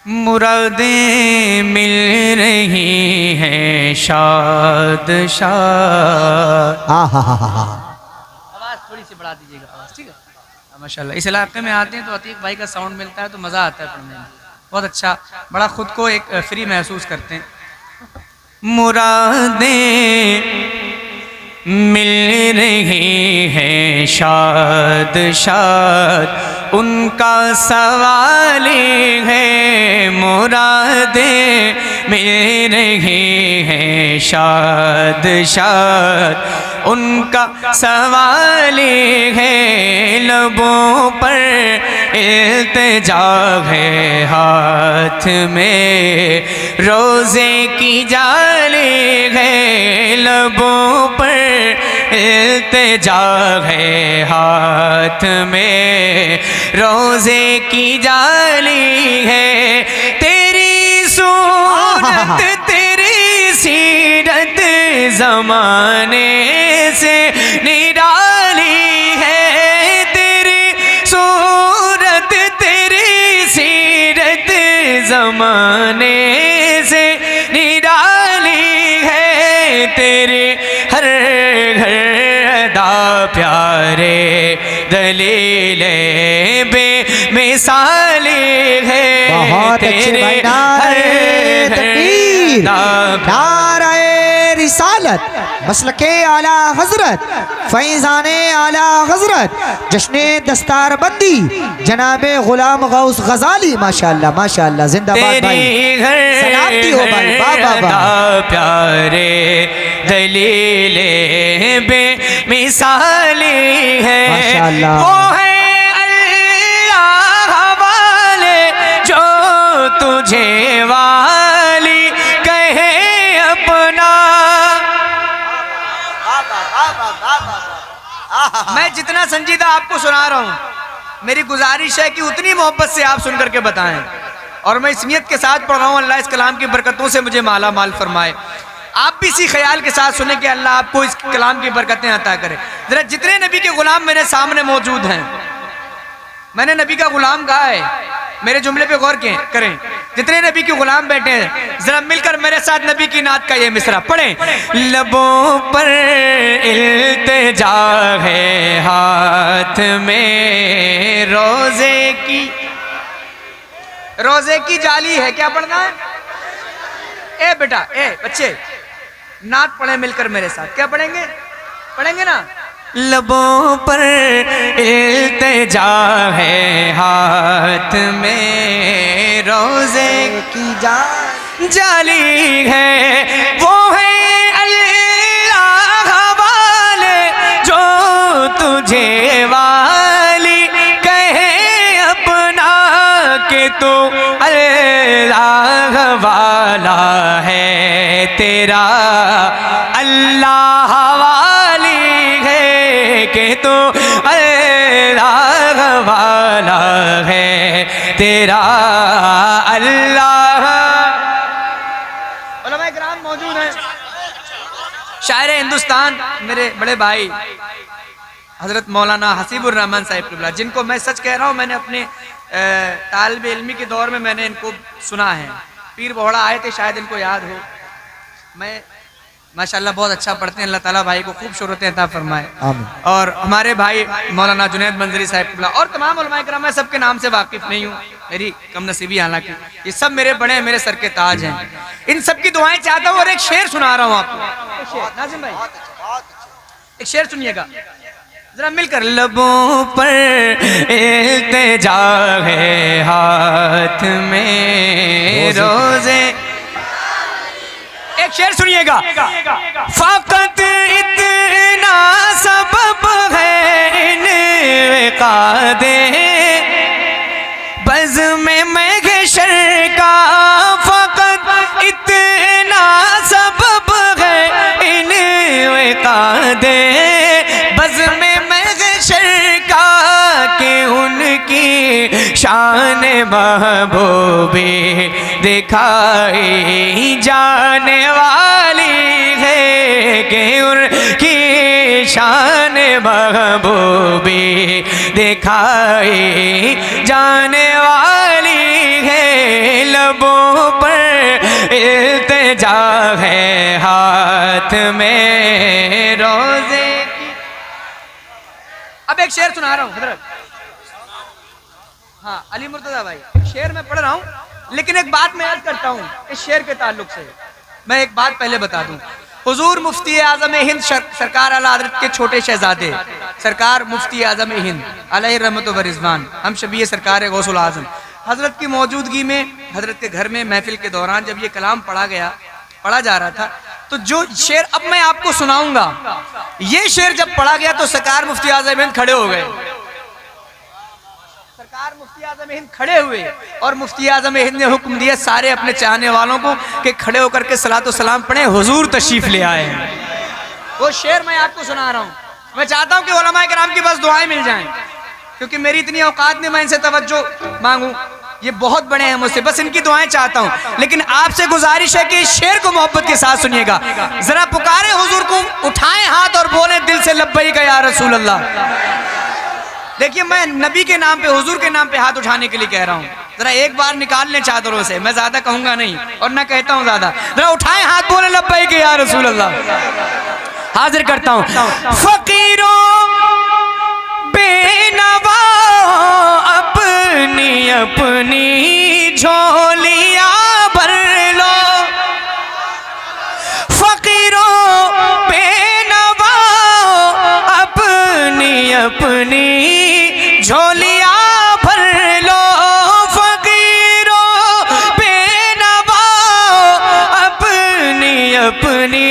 मुरादें मिल रही हैं शाद शाद। आवाज़ थोड़ी सी बढ़ा दीजिएगा, आवाज़ ठीक है। माशाल्लाह इस इलाके में आते हैं तो अतीक भाई का साउंड मिलता है तो मज़ा आता है पढ़ने में, बहुत अच्छा, बड़ा ख़ुद को एक फ्री महसूस करते हैं। मुरादें मिल रही हैं शाद शाद, उनका सवाल है। मुरादें मिल रही हैं शाद शाद, उनका सवाल है। लबों पर इल्तिजा है, हाथ में रोज़े की जाली है। लबों पर इल्तिजा है, हाथ में रोज़े की जाली है। तेरी सूरत तेरी सीरत ज़माने से निराली है। तेरी सूरत तेरी सीरत ज़माने से निराली है। तेरे हर घर अदा प्यारे दलीले बेमिसाली है। बहुत अच्छे भाई, नारे तकबीर, नारे रिसालत, मसलके आला हजरत, फैज़ाने आला हजरत, जश्ने दस्तार बंदी जनाबे गुलाम गौस गजाली। माशाअल्लाह माशाअल्लाह, जिंदाबाद भाई, सलामती हो भाई, बाबा प्यारे दलीले बेमिसाली है। माशाअल्लाह वो है अल्लाह वाले जो तुझे वाली कहे अपना। मैं जितना संजीदा आपको सुना रहा हूँ, मेरी गुजारिश है कि उतनी मोहब्बत से आप सुन करके बताएं। और मैं इस नियत के साथ पढ़ रहा हूँ, अल्लाह इस कलाम की बरकतों से मुझे माला माल फरमाए। आप भी इसी ख्याल के साथ सुने कि अल्लाह आपको इस कलाम की बरकतें अता करे। जरा जितने नबी के गुलाम मेरे सामने मौजूद हैं, मैंने नबी का गुलाम कहा है, मेरे जुमले पे गौर करें। जितने नबी के गुलाम बैठे हैं, जरा मिलकर मेरे साथ नबी की नात का ये मिसरा पढ़ें। लबों पर इल्तिजा है, हाथ में रोजे की जाली है। क्या पढ़ना है? ए बेटा, ए बच्चे, नात पढ़े मिलकर मेरे साथ। क्या पढ़ेंगे? पढ़ेंगे ना। लबों पर इल्तिजा है, हाथ में रोजे की जाली है। वो है अल्लाह वाले जो तुझे वाली कहे अपना, के तू अल्लाह वाला है। तेरा अल्लाह वाली है, के तू अल्लाह वाला है। तेरा अल्लाह। उलमा किराम मौजूद हैं, शायर हिंदुस्तान मेरे बड़े भाई हजरत मौलाना हसीबुर रहमान साहिब, जिनको मैं सच कह रहा हूँ, मैंने अपने तालिब इल्मी के दौर में मैंने इनको सुना है। पीर बोहड़ा आए थे, शायद इनको याद हो। मैं माशाल्लाह बहुत अच्छा पढ़ते हैं, अल्लाह ताला भाई को खूब शोहरत अता फरमाए। और हमारे भाई मौलाना जुनैद मंजरी साहिब और तमाम उलमाए किराम, मैं सबके नाम से वाकिफ नहीं हूँ, मेरी कम नसीबी, हालांकि ये सब मेरे बड़े हैं, मेरे सर के ताज हैं। इन सब की दुआएं चाहता हूँ और एक शेर सुना रहा हूँ आपको। नाज़िम भाई एक शेर सुनिएगा जरा मिलकर। लबों पर इल्तिजा है, हाथ में रोजे। एक शेर सुनिएगा। फकत इतना सबब है इनकादे बज़्म महशर का। फकत इतना सबब है इनकादे बज़्म के उनकी शान महबूबी दिखाई जाने वाली है। कि उनकी शान महबूबी दिखाई जाने वाली है। लबों पर इल्तिजा है, हाथ में रोजे की। अब एक शेर सुना रहा हूँ हजरत। हाँ अली मुर्तजा भाई, शेर मैं पढ़ रहा हूँ, लेकिन एक बात मैं याद करता हूँ इस शेर के ताल्लुक से। मैं एक बात पहले बता दूं, हुजूर मुफ्ती आजम हिंद सरकार आला हज़रत के छोटे शहजादे सरकार मुफ्ती आजम हिंद अलैहि रहमत व रिज़वान, हम शबीह सरकार गौसुल आजम हजरत की मौजूदगी में, हजरत के घर में महफिल के दौरान जब ये कलाम पढ़ा जा रहा था, तो जो शेर अब मैं आपको सुनाऊंगा, ये शेर जब पढ़ा गया तो सरकार मुफ्ती आजम हिंद खड़े हो गए। सरकार मुफ्ती आजम हिंद खड़े हुए और मुफ्ती आजम हिंद ने हुक्म दिया सारे अपने चाहने वालों को कि खड़े होकर के सलातो सलाम पढ़े, हुजूर तशरीफ ले आए हैं। वो शेर मैं आपको सुना रहा हूँ। मैं चाहता हूँ कि उलमाए किराम की बस दुआएं मिल जाएं, क्योंकि मेरी इतनी औकात नहीं मैं इनसे तवज्जो मांगूं, ये बहुत बड़े हैं मुझसे, बस इनकी दुआएं चाहता हूँ। लेकिन आपसे गुजारिश है कि इस शेर को मोहब्बत के साथ सुनिएगा। जरा पुकारे हुजूर को, उठाएं हाथ और बोले दिल से लब्बैक या रसूल अल्लाह। देखिए मैं नबी के नाम पे, हुजूर के नाम पे हाथ उठाने के लिए कह रहा हूँ, जरा एक बार निकाल लें चादरों से, मैं ज्यादा कहूंगा नहीं और ना कहता हूँ ज्यादा। जरा उठाएं हाथ, बोले लब्बैक या रसूल अल्लाह। हाजिर करता हूँ, फकीरों बेनवा अपनी अपनी झोलियां भर लो, फकीरों बेनवा अपनी अपनी झोलियां भर लो, फकीरों बेनवा अपनी अपनी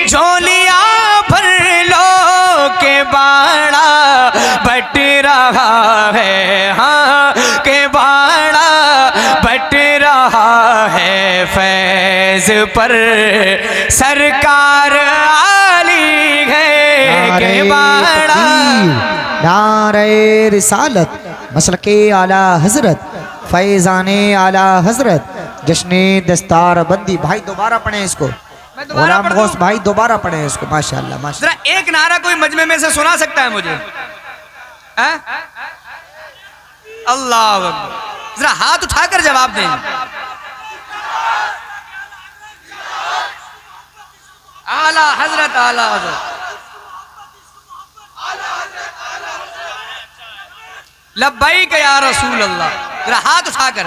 झोलियां भर लो, के बाड़ा बट रहा है, हाँ के बाड़ा बट रहा है, फैज पर सरकार आली है, के बाड़ा नारे रिसालत मसलके आला हजरत फैजाने आला हजरत जश्ने दस्तार बंदी। भाई दोबारा पढ़े इसको, गुलाम गौस भाई दोबारा पढ़े इसको। माशाअल्लाह माशाअल्लाह। जरा एक नारा कोई मजमे में से सुना सकता है मुझे? अल्लाह अकबर। जरा हाथ उठाकर जवाब दें। आला हजरत, आला हजरत, लब्बैक या रसूल अल्लाह। जरा हाथ उठाकर,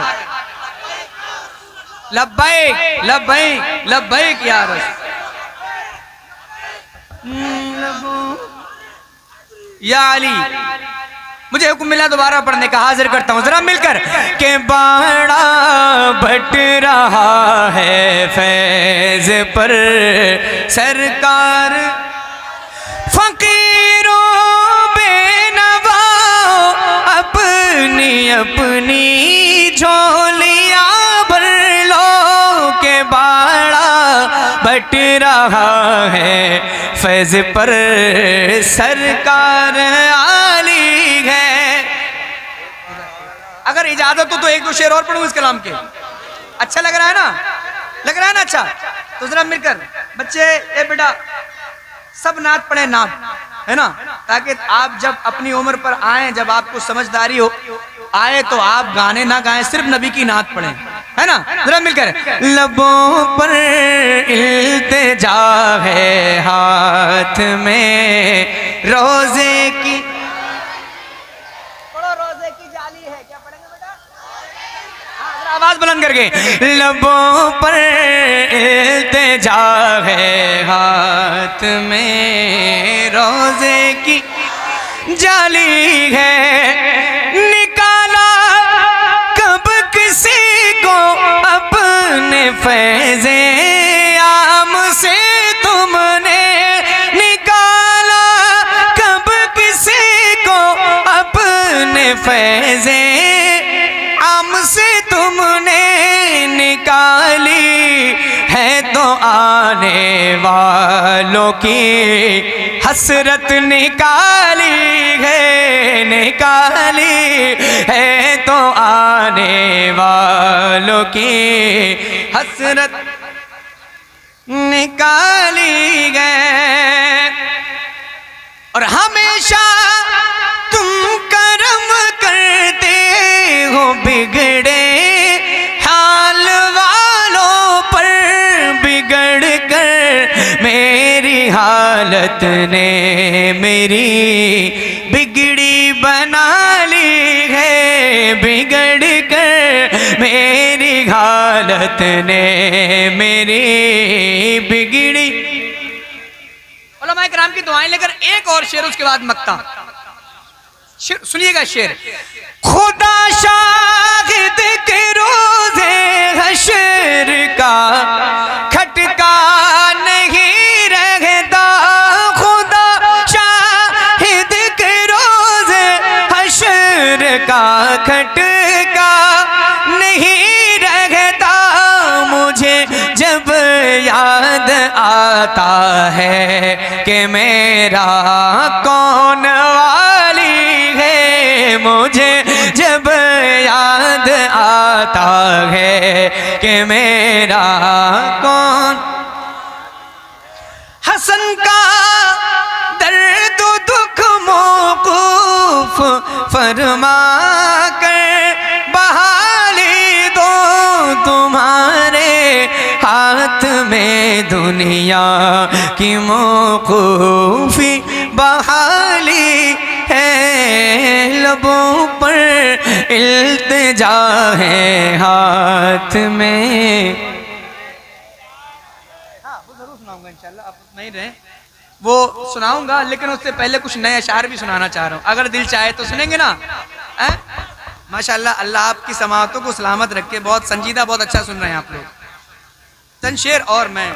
लब्बैक लब्बैक लब्बैक या रसूल। या अली, मुझे हुक्म मिला दोबारा पढ़ने का, हाजिर करता हूँ जरा मिलकर। के बाड़ा बट रहा है फैज पर सरकार, फकीरों बेनवा अपनी अपनी झोलियां भर लो, के बाड़ा बट रहा है फैज पर सरकार आली है। अगर इजाजत हो तो एक दो शेर और पढ़ूं इस कलाम के। अच्छा लग रहा है ना? लग रहा है ना अच्छा? तो जरा मिलकर बच्चे, ए बेटा सब नात पढ़े, नात है ना, ताकि आप जब अपनी उम्र पर आए, जब आपको समझदारी हो आए, तो आप गाने ना गाएं, सिर्फ नबी की नात पढ़ें, है ना? जरा मिलकर। लबों पर इल्तिजा है, हाथ में रोजे की, रोजे की जाली है, क्या पढ़ेंगे बेटा? हाँ, आवाज बुलंद करके। लबों पर इल्तिजा है, हाथ में रोजे की जाली है, निकाला कब किसी को अपने फैज़े आम से तुमने, निकाला कब किसी को अपने फैज़े आम से तुमने, निकाली है तो आने वालों की हसरत, निकाली है, निकाली है तो आने वालों की हसरत, निकाली गए। और हमेशा तुम करम करते हो बिगड़े हाल हालत ने मेरी बिगड़ी बना ली है, बिगड़ कर मेरी हालत ने मेरी बिगड़ी। उलमा इकराम की दुआएं लेकर एक और शेर, उसके बाद मक्ता। सुनिएगा शेर। खुदा शाहिद के रोज़े हशर का खटका नहीं रहता, खुदा शाहिद के रोज़े हशर का खटका नहीं रहता। मुझे जब याद आता है कि मेरा कौन वाली है, मुझे जब याद आता है कि मेरा कौन। हसन का दर्द दुख मौकूफ फरमा कर बहाली दो, तुम्हारे हाथ में दुनिया की मौकूफी बहाली है। लबों पर इल्तिजा है, हाथ में। हाँ वो जरूर सुनाऊंगा इंशाल्लाह, आप नहीं रहे वो सुनाऊंगा, लेकिन उससे पहले कुछ नए अशार भी सुनाना चाह रहा हूँ, अगर दिल चाहे तो सुनेंगे ना। माशाल्लाह, अल्लाह आपकी समाअतों को सलामत रखे। बहुत संजीदा, बहुत अच्छा सुन रहे हैं आप लोग। चंद शेर और मैं